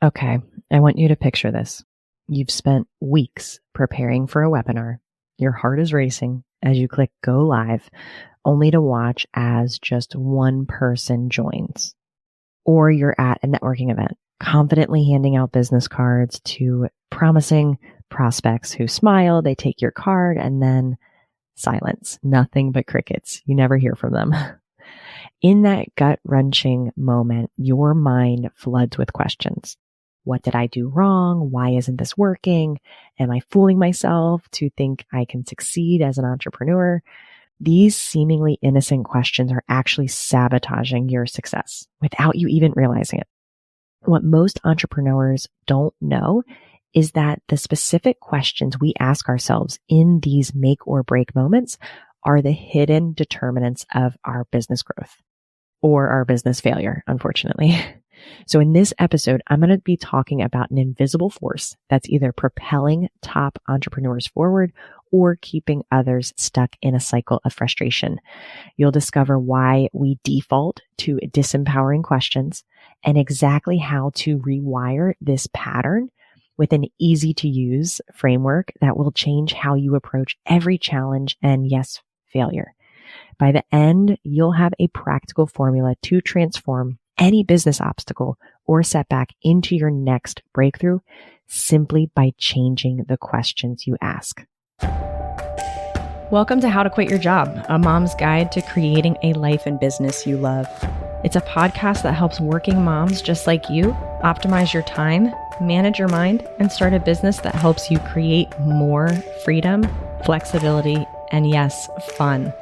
Okay, I want you to picture this. You've spent weeks preparing for a webinar. Your heart is racing as you click go live, only to watch as just one person joins. Or you're at a networking event, confidently handing out business cards to promising prospects who smile, they take your card, and then silence, nothing but crickets. You never hear from them. In that gut-wrenching moment, your mind floods with questions. What did I do wrong? Why isn't this working? Am I fooling myself to think I can succeed as an entrepreneur? These seemingly innocent questions are actually sabotaging your success without you even realizing it. What most entrepreneurs don't know is that the specific questions we ask ourselves in these make or break moments are the hidden determinants of our business growth or our business failure, unfortunately. So in this episode, I'm going to be talking about an invisible force that's either propelling top entrepreneurs forward or keeping others stuck in a cycle of frustration. You'll discover why we default to disempowering questions and exactly how to rewire this pattern with an easy to use framework that will change how you approach every challenge and, yes, failure. By the end, you'll have a practical formula to transform any business obstacle or setback into your next breakthrough simply by changing the questions you ask. Welcome to How to Quit Your Job, a mom's guide to creating a life and business you love. It's a podcast that helps working moms just like you optimize your time, manage your mind, and start a business that helps you create more freedom, flexibility, and yes, fun.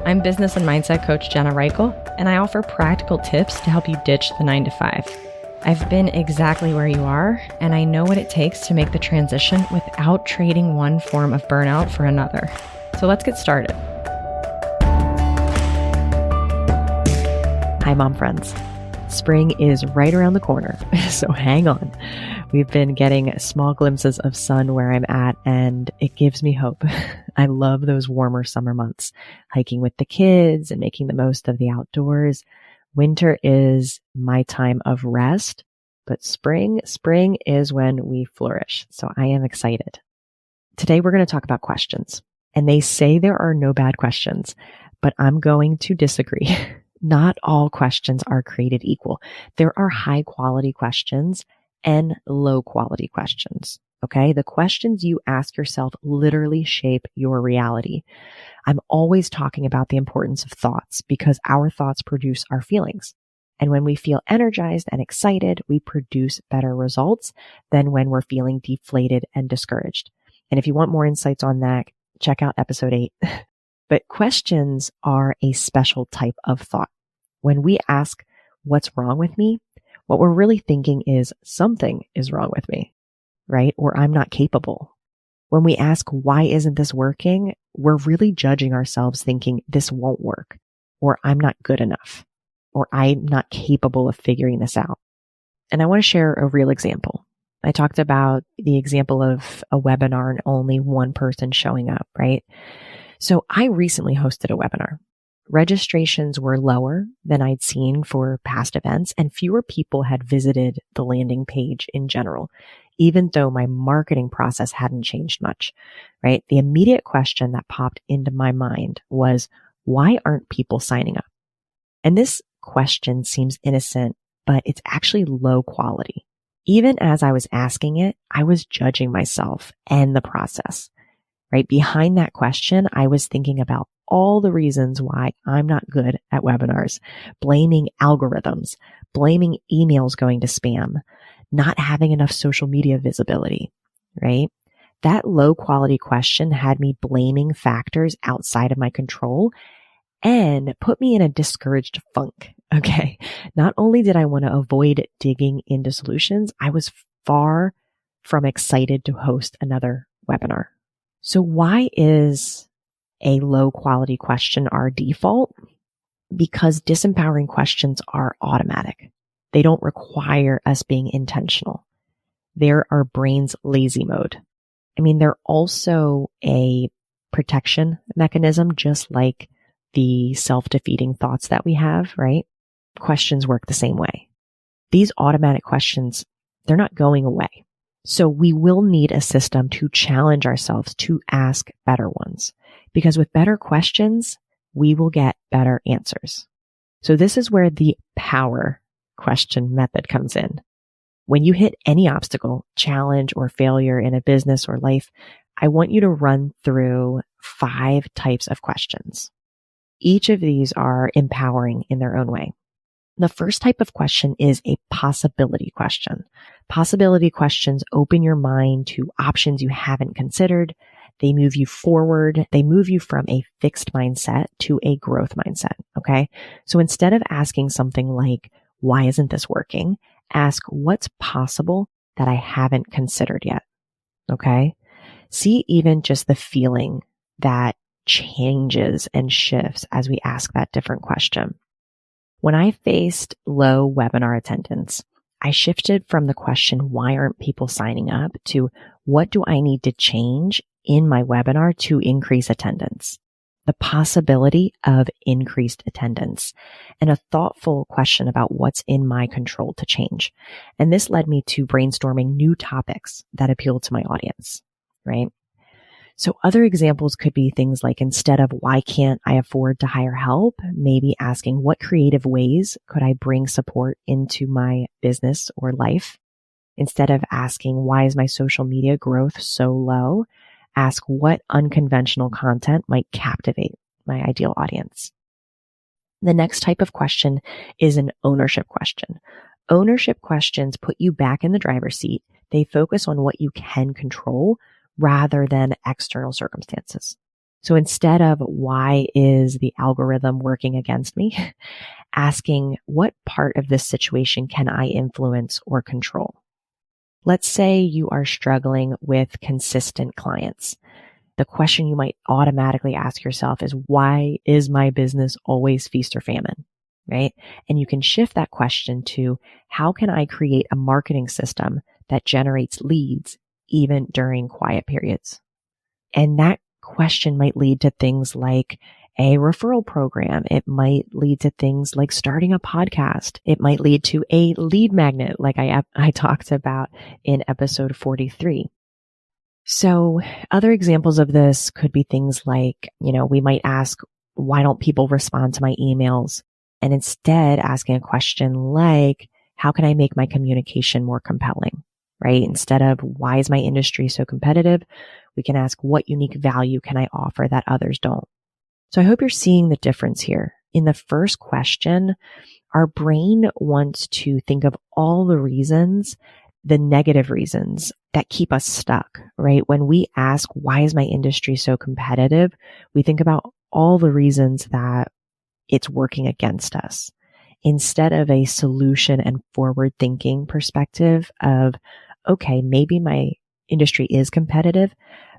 I'm business and mindset coach Jenna Reichel, and I offer practical tips to help you ditch the 9-to-5. I've been exactly where you are, and I know what it takes to make the transition without trading one form of burnout for another. So let's get started. Hi, mom friends. Spring is right around the corner, so hang on. We've been getting small glimpses of sun where I'm at, and it gives me hope. I love those warmer summer months, hiking with the kids and making the most of the outdoors. Winter is my time of rest, but spring is when we flourish. So I am excited. Today, we're going to talk about questions, and they say there are no bad questions, but I'm going to disagree. Not all questions are created equal. There are high quality questions and low quality questions. Okay. The questions you ask yourself literally shape your reality. I'm always talking about the importance of thoughts because our thoughts produce our feelings. And when we feel energized and excited, we produce better results than when we're feeling deflated and discouraged. And if you want more insights on that, check out episode 8. But questions are a special type of thought. When we ask, what's wrong with me? What we're really thinking is something is wrong with me, right? Or I'm not capable. When we ask, why isn't this working? We're really judging ourselves thinking this won't work, or I'm not good enough, or I'm not capable of figuring this out. And I want to share a real example. I talked about the example of a webinar and only one person showing up, right? So I recently hosted a webinar. Registrations were lower than I'd seen for past events, and fewer people had visited the landing page in general, even though my marketing process hadn't changed much, right? The immediate question that popped into my mind was, why aren't people signing up? And this question seems innocent, but it's actually low quality. Even as I was asking it, I was judging myself and the process. Right behind that question, I was thinking about all the reasons why I'm not good at webinars, blaming algorithms, blaming emails going to spam, not having enough social media visibility, right? That low quality question had me blaming factors outside of my control and put me in a discouraged funk. Okay. Not only did I want to avoid digging into solutions, I was far from excited to host another webinar. So why is a low quality question our default? Because disempowering questions are automatic. They don't require us being intentional. They're our brain's lazy mode. I mean, they're also a protection mechanism, just like the self-defeating thoughts that we have, right? Questions work the same way. These automatic questions They're not going away. So we will need a system to challenge ourselves to ask better ones, because with better questions, we will get better answers. So this is where the power question method comes in. When you hit any obstacle, challenge, or failure in a business or life, I want you to run through 5 types of questions. Each of these are empowering in their own way. The first type of question is a possibility question. Possibility questions open your mind to options you haven't considered. They move you forward. They move you from a fixed mindset to a growth mindset. Okay. So instead of asking something like, why isn't this working? Ask what's possible that I haven't considered yet. Okay. See even just the feeling that changes and shifts as we ask that different question. When I faced low webinar attendance, I shifted from the question, why aren't people signing up, to what do I need to change in my webinar to increase attendance? The possibility of increased attendance and a thoughtful question about what's in my control to change. And this led me to brainstorming new topics that appealed to my audience, right? So other examples could be things like, instead of why can't I afford to hire help, maybe asking what creative ways could I bring support into my business or life? Instead of asking why is my social media growth so low, ask what unconventional content might captivate my ideal audience. The next type of question is an ownership question. Ownership questions put you back in the driver's seat. They focus on what you can control rather than external circumstances. So instead of why is the algorithm working against me, asking what part of this situation can I influence or control? Let's say you are struggling with consistent clients. The question you might automatically ask yourself is, why is my business always feast or famine? Right? And you can shift that question to, how can I create a marketing system that generates leads even during quiet periods? And that question might lead to things like a referral program. It might lead to things like starting a podcast. It might lead to a lead magnet, like I talked about in episode 43. So other examples of this could be things like, we might ask, why don't people respond to my emails? And instead asking a question like, how can I make my communication more compelling? Right? Instead of why is my industry so competitive, we can ask, what unique value can I offer that others don't? So I hope you're seeing the difference here. In the first question, our brain wants to think of all the reasons, the negative reasons that keep us stuck, right? When we ask, why is my industry so competitive? We think about all the reasons that it's working against us, instead of a solution and forward thinking perspective of, okay, maybe my industry is competitive,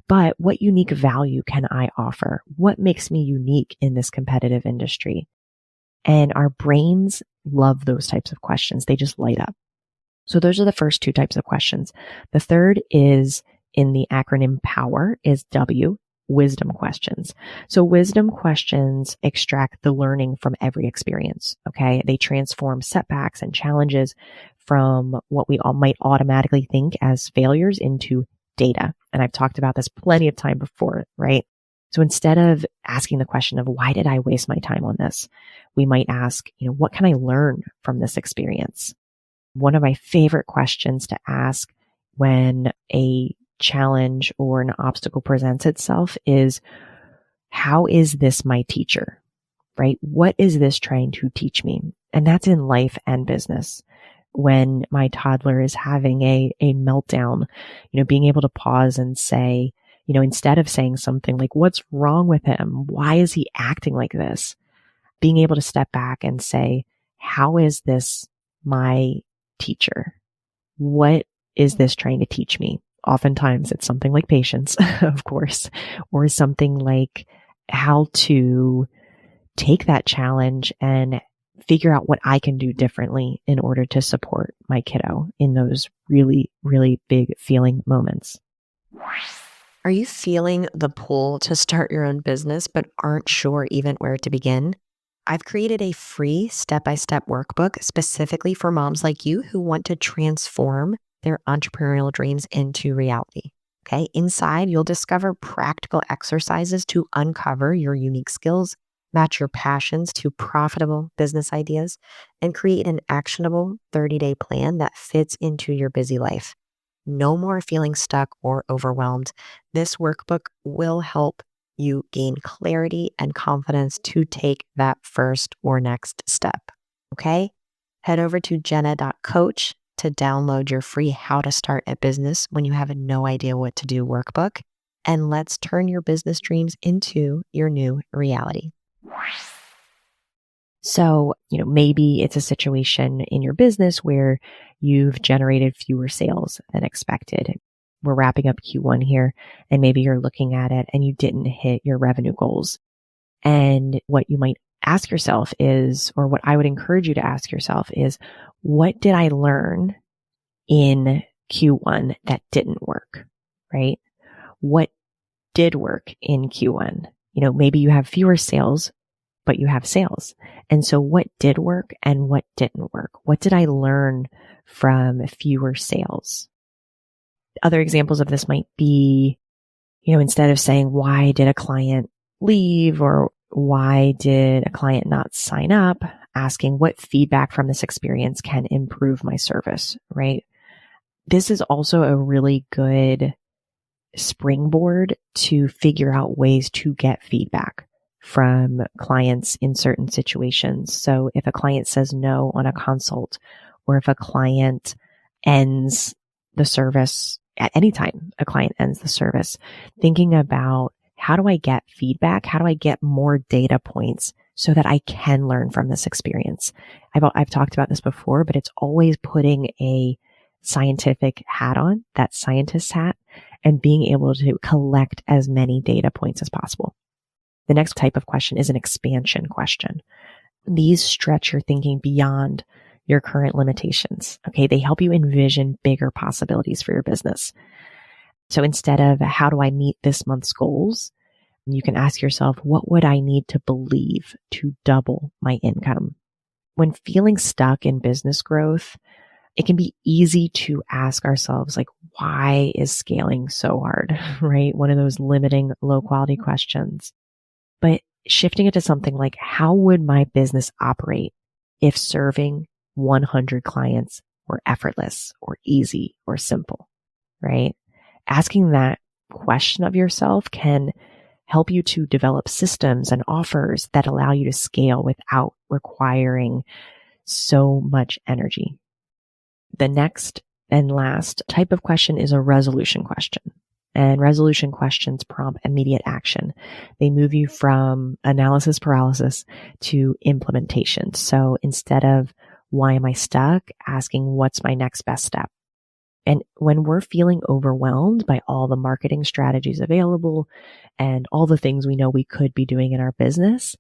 but what unique value can I offer? What makes me unique in this competitive industry? And our brains love those types of questions. They just light up. So those are the first 2 types of questions. The third is, in the acronym POWER, is W, wisdom questions. So wisdom questions extract the learning from every experience. Okay. They transform setbacks and challenges from what we all might automatically think as failures into data. And I've talked about this plenty of time before, right? So instead of asking the question of, why did I waste my time on this? We might ask, what can I learn from this experience? One of my favorite questions to ask when a challenge or an obstacle presents itself is, how is this my teacher? Right? What is this trying to teach me? And that's in life and business. When my toddler is having a meltdown, being able to pause and say, instead of saying something like, what's wrong with him? Why is he acting like this? Being able to step back and say, how is this my teacher? What is this trying to teach me? Oftentimes it's something like patience, of course, or something like how to take that challenge and figure out what I can do differently in order to support my kiddo in those really, really big feeling moments. Are you feeling the pull to start your own business but aren't sure even where to begin? I've created a free step-by-step workbook specifically for moms like you who want to transform their entrepreneurial dreams into reality. Okay. Inside, you'll discover practical exercises to uncover your unique skills, match your passions to profitable business ideas, and create an actionable 30-day plan that fits into your busy life. No more feeling stuck or overwhelmed. This workbook will help you gain clarity and confidence to take that first or next step. Okay? Head over to jenna.coach to download your free How to Start a Business When You Have No Idea What to Do workbook. And let's turn your business dreams into your new reality. So, maybe it's a situation in your business where you've generated fewer sales than expected. We're wrapping up Q1 here, and maybe you're looking at it and you didn't hit your revenue goals. And what you might ask yourself is, or what I would encourage you to ask yourself is, what did I learn in Q1 that didn't work, right? What did work in Q1? Maybe you have fewer sales, but you have sales. And so what did work and what didn't work? What did I learn from fewer sales? Other examples of this might be, instead of saying, why did a client leave or why did a client not sign up, asking what feedback from this experience can improve my service, right? This is also a really good springboard to figure out ways to get feedback from clients in certain situations. So if a client says no on a consult, or if a client ends the service at any time, a client ends the service, thinking about how do I get feedback? How do I get more data points so that I can learn from this experience? I've talked about this before, but it's always putting a scientific hat on, that scientist hat, and being able to collect as many data points as possible. The next type of question is an expansion question. These stretch your thinking beyond your current limitations. Okay. They help you envision bigger possibilities for your business. So instead of how do I meet this month's goals, you can ask yourself, what would I need to believe to double my income? When feeling stuck in business growth, it can be easy to ask ourselves, like, why is scaling so hard, right? One of those limiting low quality questions. But shifting it to something like, how would my business operate if serving 100 clients were effortless or easy or simple, right? Asking that question of yourself can help you to develop systems and offers that allow you to scale without requiring so much energy. The next and last type of question is a resolution question. And resolution questions prompt immediate action. They move you from analysis paralysis to implementation. So instead of why am I stuck, asking what's my next best step? And when we're feeling overwhelmed by all the marketing strategies available and all the things we know we could be doing in our business,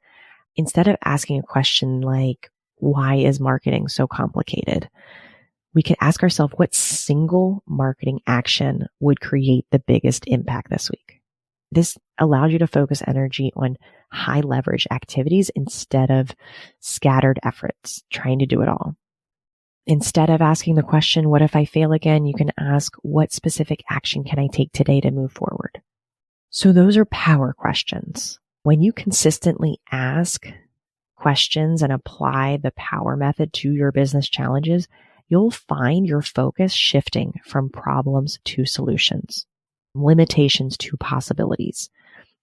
instead of asking a question like, why is marketing so complicated? We can ask ourselves, what single marketing action would create the biggest impact this week? This allows you to focus energy on high leverage activities instead of scattered efforts, trying to do it all. Instead of asking the question, what if I fail again? You can ask, what specific action can I take today to move forward? So those are power questions. When you consistently ask questions and apply the power method to your business challenges, you'll find your focus shifting from problems to solutions, limitations to possibilities.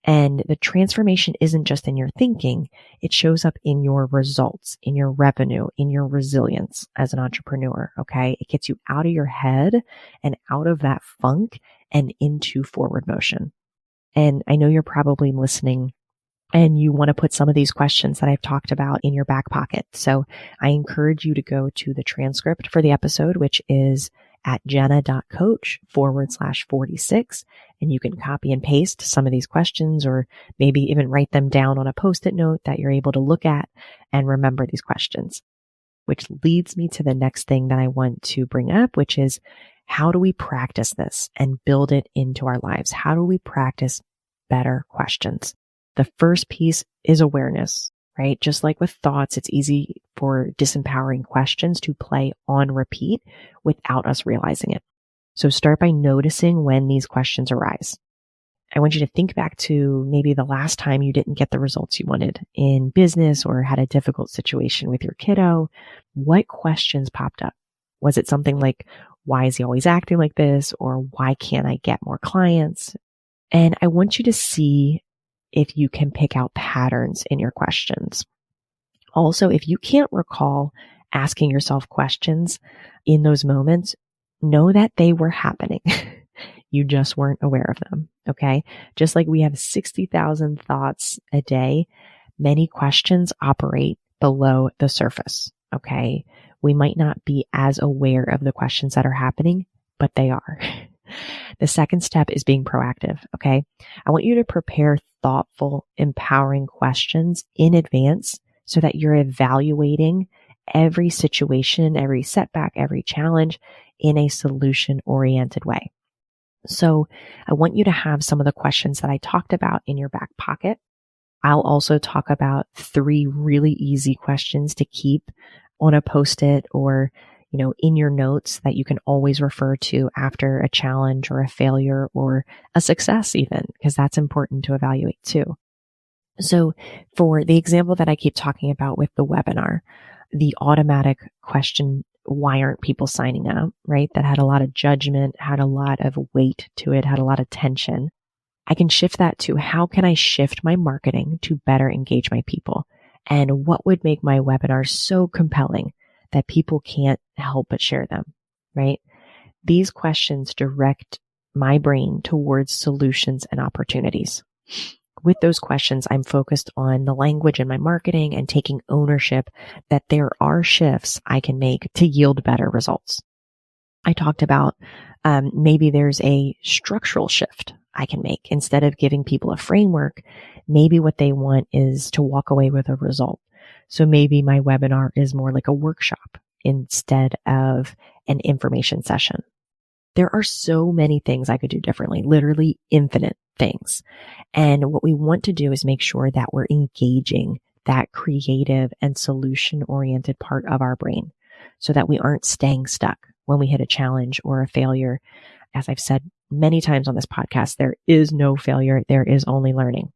And the transformation isn't just in your thinking, it shows up in your results, in your revenue, in your resilience as an entrepreneur, okay? It gets you out of your head and out of that funk and into forward motion. And I know you're probably listening and you want to put some of these questions that I've talked about in your back pocket. So I encourage you to go to the transcript for the episode, which is at jenna.coach/46. And you can copy and paste some of these questions or maybe even write them down on a Post-it note that you're able to look at and remember these questions. Which leads me to the next thing that I want to bring up, which is how do we practice this and build it into our lives? How do we practice better questions? The first piece is awareness, right? Just like with thoughts, it's easy for disempowering questions to play on repeat without us realizing it. So start by noticing when these questions arise. I want you to think back to maybe the last time you didn't get the results you wanted in business or had a difficult situation with your kiddo. What questions popped up? Was it something like, why is he always acting like this? Or why can't I get more clients? And I want you to see if you can pick out patterns in your questions. Also, if you can't recall asking yourself questions in those moments, know that they were happening. You just weren't aware of them. Okay. Just like we have 60,000 thoughts a day, many questions operate below the surface. Okay. We might not be as aware of the questions that are happening, but they are. The second step is being proactive. Okay. I want you to prepare thoughtful, empowering questions in advance so that you're evaluating every situation, every setback, every challenge in a solution-oriented way. So I want you to have some of the questions that I talked about in your back pocket. I'll also talk about 3 really easy questions to keep on a Post-it or, in your notes that you can always refer to after a challenge or a failure or a success even, because that's important to evaluate too. So for the example that I keep talking about with the webinar, the automatic question, why aren't people signing up, right? That had a lot of judgment, had a lot of weight to it, had a lot of tension. I can shift that to how can I shift my marketing to better engage my people? And what would make my webinars so compelling that people can't help but share them, right? These questions direct my brain towards solutions and opportunities. With those questions, I'm focused on the language in my marketing and taking ownership that there are shifts I can make to yield better results. I talked about maybe there's a structural shift I can make. Instead of giving people a framework, maybe what they want is to walk away with a result. So maybe my webinar is more like a workshop instead of an information session. There are so many things I could do differently, literally infinite things. And what we want to do is make sure that we're engaging that creative and solution-oriented part of our brain so that we aren't staying stuck when we hit a challenge or a failure. As I've said many times on this podcast, there is no failure. There is only learning.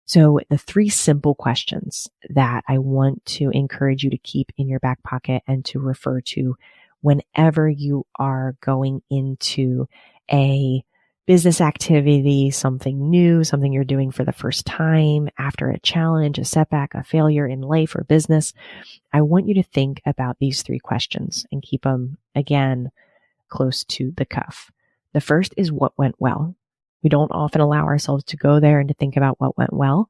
So the 3 simple questions that I want to encourage you to keep in your back pocket and to refer to whenever you are going into a business activity, something new, something you're doing for the first time, after a challenge, a setback, a failure in life or business, I want you to think about these 3 questions and keep them, again, close to the cuff. The first is what went well. We don't often allow ourselves to go there and to think about what went well,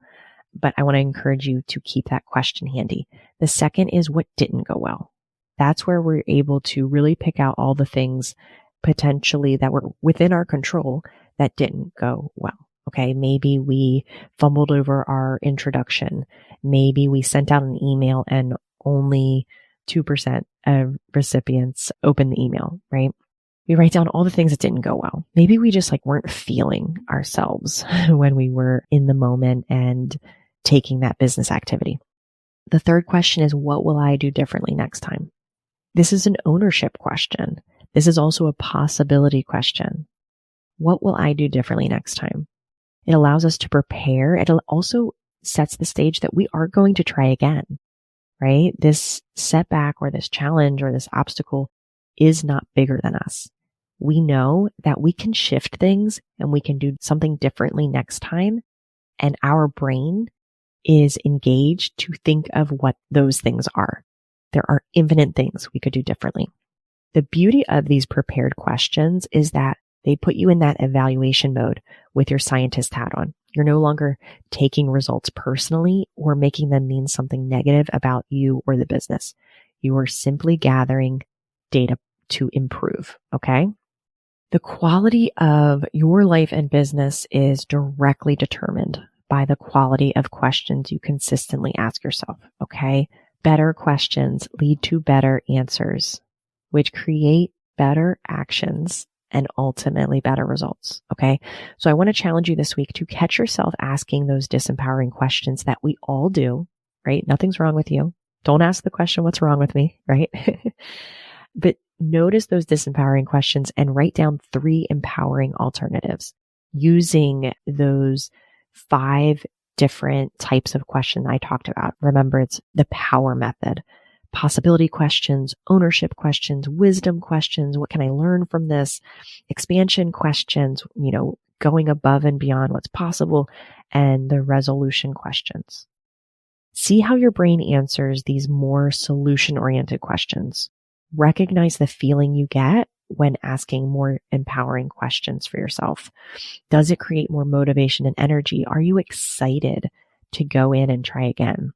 but I want to encourage you to keep that question handy. The second is what didn't go well. That's where we're able to really pick out all the things potentially that were within our control that didn't go well. Okay. Maybe we fumbled over our introduction. Maybe we sent out an email and only 2% of recipients opened the email, right? We write down all the things that didn't go well. Maybe we just weren't feeling ourselves when we were in the moment and taking that business activity. The third question is, what will I do differently next time? This is an ownership question. This is also a possibility question. What will I do differently next time? It allows us to prepare. It also sets the stage that we are going to try again, right? This setback or this challenge or this obstacle is not bigger than us. We know that we can shift things and we can do something differently next time. And our brain is engaged to think of what those things are. There are infinite things we could do differently. The beauty of these prepared questions is that they put you in that evaluation mode with your scientist hat on. You're no longer taking results personally or making them mean something negative about you or the business. You are simply gathering data to improve, okay? The quality of your life and business is directly determined by the quality of questions you consistently ask yourself, okay? Better questions lead to better answers, which create better actions and ultimately better results, okay? So I want to challenge you this week to catch yourself asking those disempowering questions that we all do right? Nothing's wrong with you. Don't ask the question, what's wrong with me, right? But notice those disempowering questions and write down 3 empowering alternatives using those 5 different types of question I talked about. Remember, it's the power method. Possibility questions, ownership questions, wisdom questions. What can I learn from this? Expansion questions, going above and beyond what's possible, and the resolution questions. See how your brain answers these more solution-oriented questions. Recognize the feeling you get when asking more empowering questions for yourself. Does it create more motivation and energy? Are you excited to go in and try again?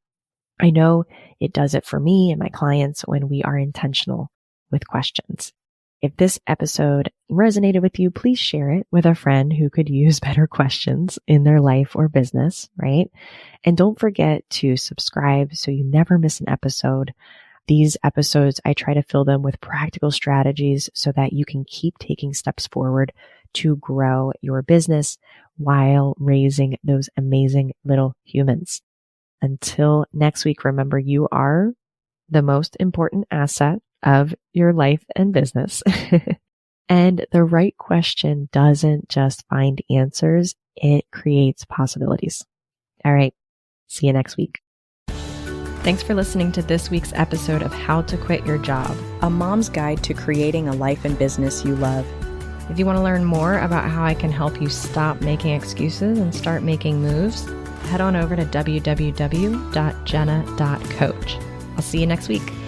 I know it does it for me and my clients when we are intentional with questions. If this episode resonated with you, please share it with a friend who could use better questions in their life or business, right? And don't forget to subscribe so you never miss an episode. These episodes, I try to fill them with practical strategies so that you can keep taking steps forward to grow your business while raising those amazing little humans. Until next week, remember you are the most important asset of your life and business. And the right question doesn't just find answers, it creates possibilities. All right. See you next week. Thanks for listening to this week's episode of How to Quit Your Job, a mom's guide to creating a life and business you love. If you want to learn more about how I can help you stop making excuses and start making moves, head on over to www.jenna.coach. I'll see you next week.